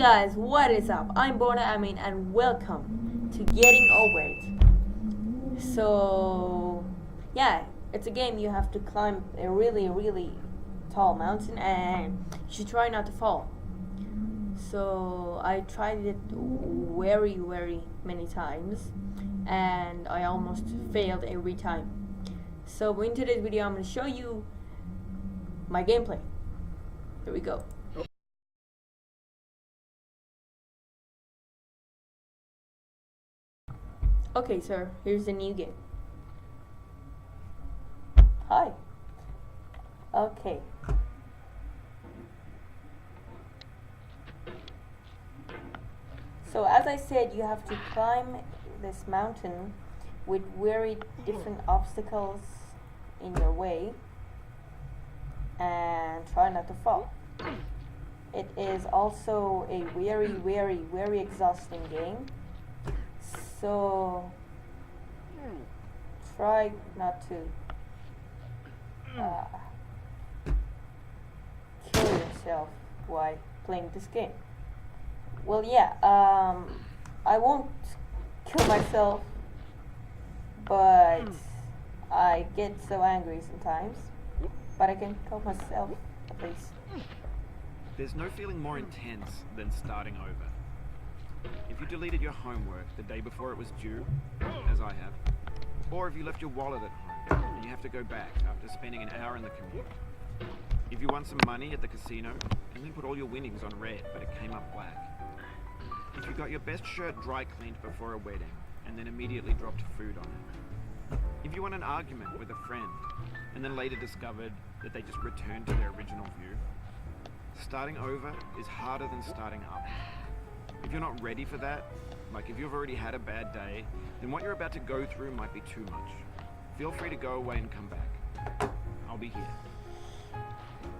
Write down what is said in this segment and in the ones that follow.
guys, what is up? I'm Bona Amin and welcome to Getting Over It. So, yeah, it's a game you have to climb a really tall mountain and you should try not to fall. So, I tried it very many times and I almost failed every time. So, in today's video, I'm going to show you my gameplay. Here we go. Okay, sir, here's the new game. Hi. Okay. So as I said, you have to climb this mountain with very different obstacles in your way and try not to fall. It is also a very exhausting game. So try not to kill yourself while playing this game. Well, yeah, I won't kill myself, but I get so angry sometimes. But I can kill myself at least. There's no feeling more intense than starting over. If you deleted your homework the day before it was due, as I have, or if you left your wallet at home and you have to go back after spending an hour in the commute. If you won some money at the casino and then put all your winnings on red but it came up black. If you got your best shirt dry cleaned before a wedding and then immediately dropped food on it. If you won an argument with a friend and then later discovered that they just returned to their original view. Starting over is harder than starting up. If you're not ready for that, like if you've already had a bad day, then what you're about to go through might be too much. Feel free to go away and come back. I'll be here.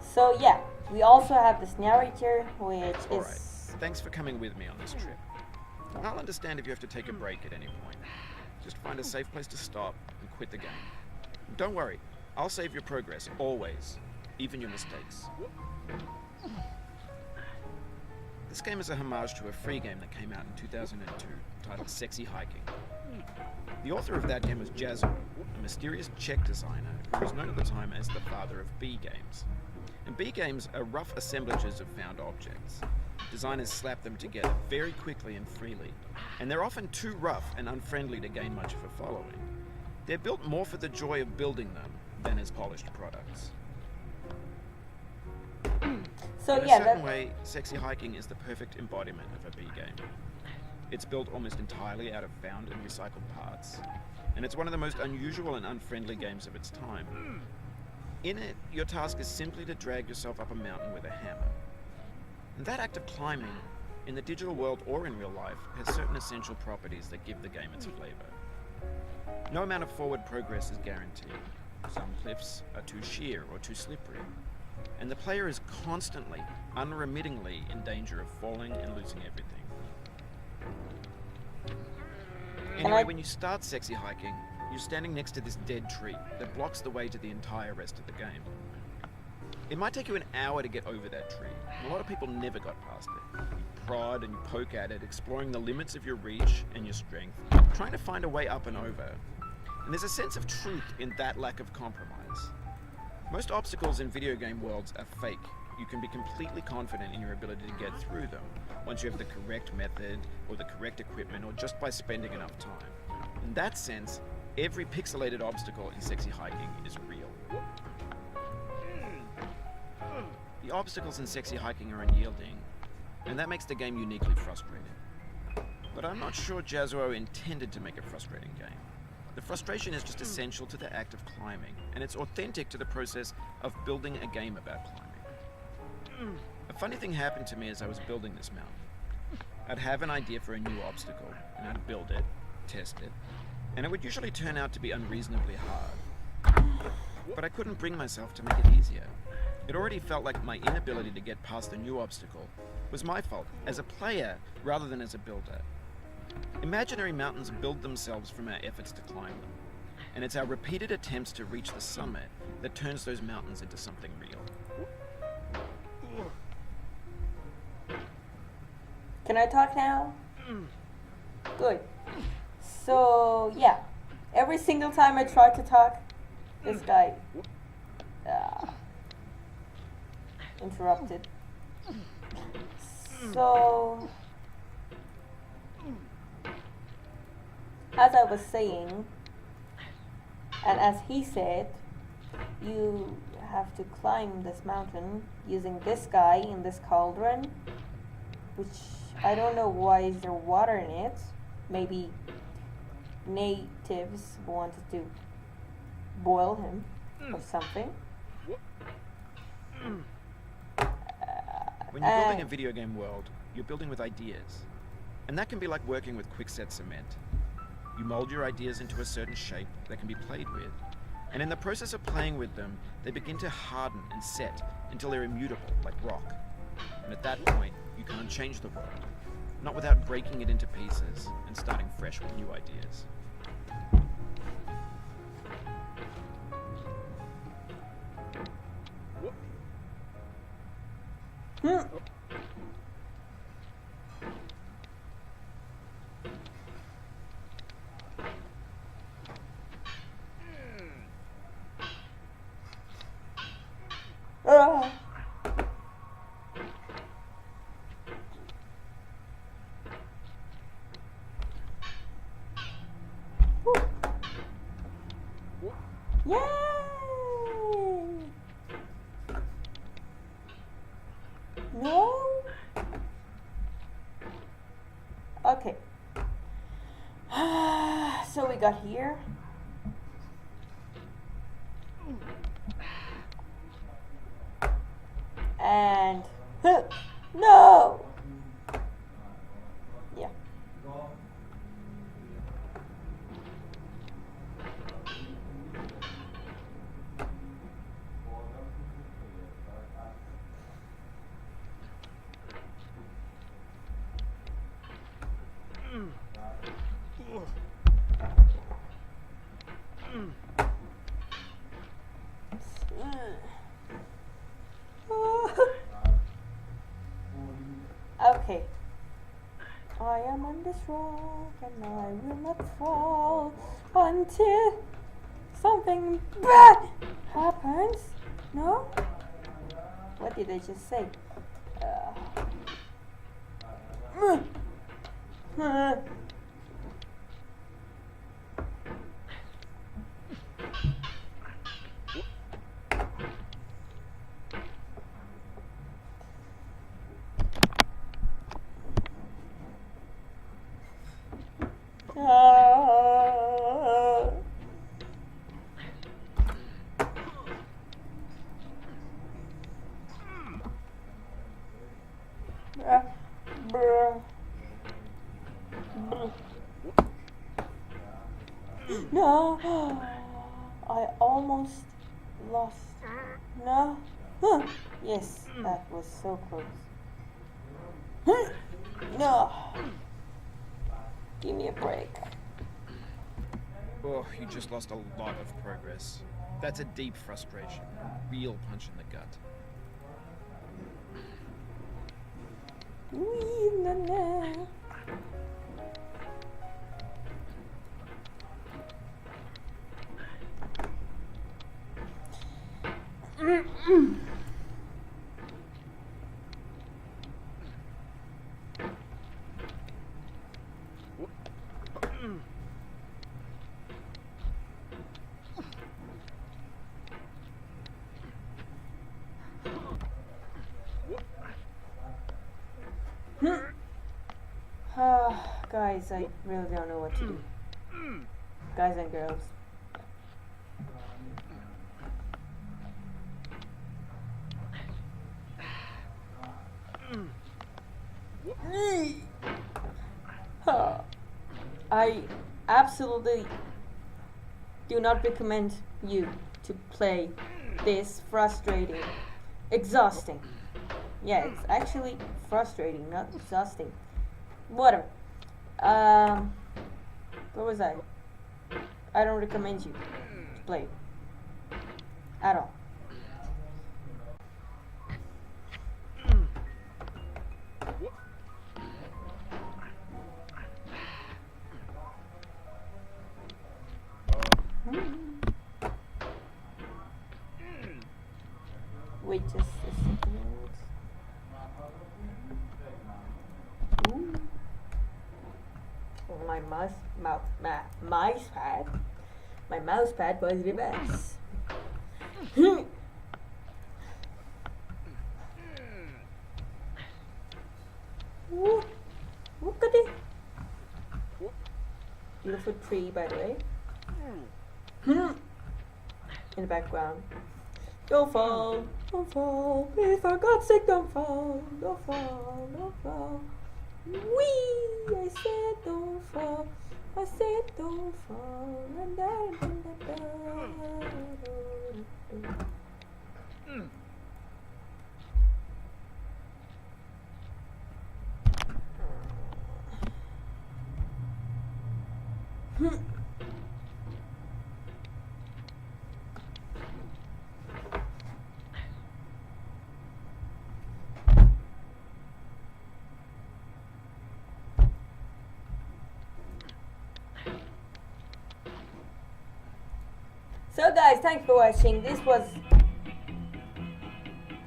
So yeah, we also have this narrator, which is... Alright, thanks for coming with me on this trip. I'll understand if you have to take a break at any point. Just find a safe place to stop and quit the game. Don't worry, I'll save your progress, always. Even your mistakes. This game is a homage to a free game that came out in 2002, titled Sexy Hiking. The author of that game was Jazzuo, a mysterious Czech designer who was known at the time as the father of B games. And B games are rough assemblages of found objects. Designers slap them together very quickly and freely, and they're often too rough and unfriendly to gain much of a following. They're built more for the joy of building them than as polished products. So In yeah, a certain way, Sexy Hiking is the perfect embodiment of a B game. It's built almost entirely out of found and recycled parts, and it's one of the most unusual and unfriendly games of its time. In it, your task is simply to drag yourself up a mountain with a hammer. And that act of climbing, in the digital world or in real life, has certain essential properties that give the game its flavor. No amount of forward progress is guaranteed. Some cliffs are too sheer or too slippery. And the player is constantly, unremittingly in danger of falling and losing everything. Anyway, when you start Sexy Hiking, you're standing next to this dead tree that blocks the way to the entire rest of the game. It might take you an hour to get over that tree, and a lot of people never got past it. You prod and you poke at it, exploring the limits of your reach and your strength, trying to find a way up and over. And there's a sense of truth in that lack of compromise. Most obstacles in video game worlds are fake. You can be completely confident in your ability to get through them once you have the correct method or the correct equipment or just by spending enough time. In that sense, every pixelated obstacle in Sexy Hiking is real. The obstacles in Sexy Hiking are unyielding, and that makes the game uniquely frustrating. But I'm not sure Jazzuo intended to make a frustrating game. The frustration is just essential to the act of climbing, and it's authentic to the process of building a game about climbing. A funny thing happened to me as I was building this mountain. I'd have an idea for a new obstacle, and I'd build it, test it, and it would usually turn out to be unreasonably hard. But I couldn't bring myself to make it easier. It already felt like my inability to get past the new obstacle was my fault, as a player rather than as a builder. Imaginary mountains build themselves from our efforts to climb them, and it's our repeated attempts to reach the summit that turns those mountains into something real. Can I talk now? Good. So, yeah. Every single time I try to talk, this guy interrupted. So, as I was saying, and as he said, you have to climb this mountain using this guy in this cauldron, which I don't know why is there water in it. Maybe natives wanted to boil him or something. When you're building a video game world, you're building with ideas. And that can be like working with quickset cement. You mold your ideas into a certain shape that can be played with. And in the process of playing with them, they begin to harden and set until they're immutable, like rock. And at that point, you can't change the world. Not without breaking it into pieces and starting fresh with new ideas. Ah. Yay! No? Okay. So we got here. And no! Yeah. Okay. I am on this rock and I will not fall until something bad happens. No? What did I just say? No, I almost lost. No, yes, that was so close. No, give me a break. Oh, you just lost a lot of progress. That's a deep frustration. A real punch in the gut. Wee, na, na. Guys, I really don't know what to do. Guys and girls. I absolutely do not recommend you to play this frustrating, exhausting. Yeah, it's actually frustrating, not exhausting. Whatever. Where was I? I don't recommend you to play at all. mouse pad. My mouse pad was reversed. Look at it. Beautiful tree, by the way. In the background. Don't fall, don't fall. Please, for God's sake, don't fall, don't fall, don't fall. Wee! I said don't fall. I said don't fall. So guys, thanks for watching. This was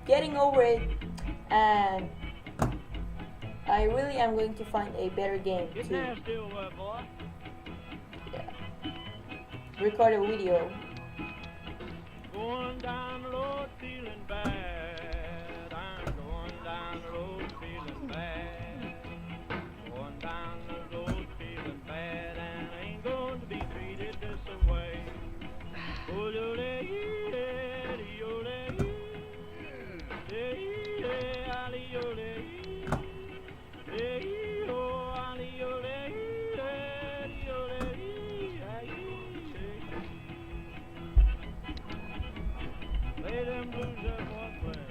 Getting Over It, and I really am going to find a better game to record a video. Going down the road feeling bad. I'm going down the road feeling bad. Going down the road feeling bad, and I ain't going to be treated this way. Oh, lay them blues up one place.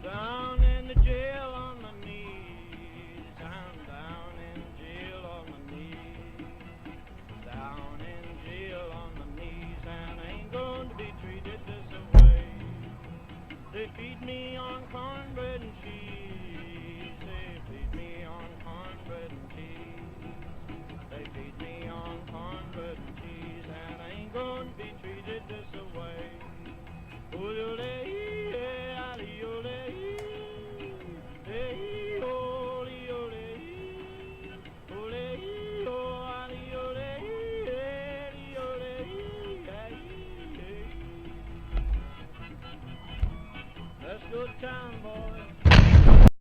Down in the jail on my knees. I'm down in jail on my knees. Down in jail on my knees, and I ain't going to be treated this way. They feed me on cornbread and cheese.